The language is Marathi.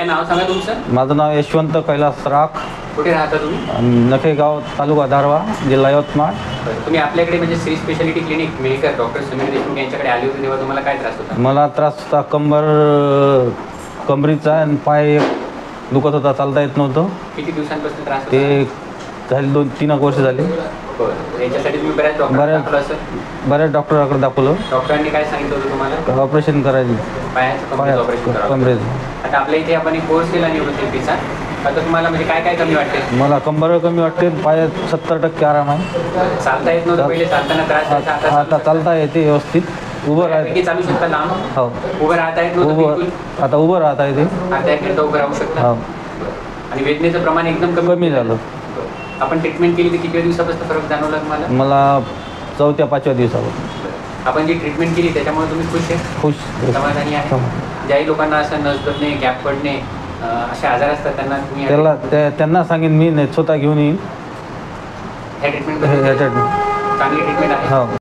नाव सांगा तुमचं? माझं नाव यशवंत कैलास राख, कुठे राहता तुम्ही? नखेगाव, तालुका दारवा, जिल्हा यवतमाळ. तुम्ही आपल्याकडे म्हणजे Shri speciality clinic medical doctor Sameer Deshmukh यांच्याकडे आले होते तेव्हा तुम्हाला काय त्रास होता? मला त्रास होता कमरीचा आणि पाय दुखत होता, चालता येत नव्हतं. किती दिवसांपासून त्रास होता? ते झाले 2-3 वर्ष झाले. बरं, याच्यासाठी तुम्ही बऱ्याच डॉक्टरांकडे दाखवलं. डॉक्टरांनी काय सांगितलं होतं तुम्हाला? ऑपरेशन करायचं, पायाचं ऑपरेशन करावं. कमरेचं. आता आपल्या इथे आपण एक कोर्स केला न्यूरोथेरपीचा. आता तुम्हाला म्हणजे काय काय कमी वाटते? मला कंबर कमी वाटते, पायात 70% आराम आहे. चालता येत नव्हतं पहिले, चालताना त्रास व्हायचा, आता चालता येते व्यवस्थित. उभं राहते, चालू शकता लांब. हो. उभं राहता येत नव्हतं बिलकुल. आता उभं राहता येते. आता 1 मिनिट उभं राहू शकता. हो. आणि वेदनेचं प्रमाण एकदम कमी झालं. आपण ट्रीटमेंट केली तर किती दिवसापासून फरक जाणवला तुम्हाला? मला 4-5 दिवसापासून. आपण जी ट्रीटमेंट केली त्याच्यामुळे तुम्ही खुश आहे? खुश, समाधानी आहे? ज्याही लोकांना असं नस दबणे, गॅप पडणे असे आजार असतात त्यांना सांगेन मी, स्वतः घेऊन येईन. ह्या ट्रीटमेंट चांगली ट्रीटमेंट आहे. हो.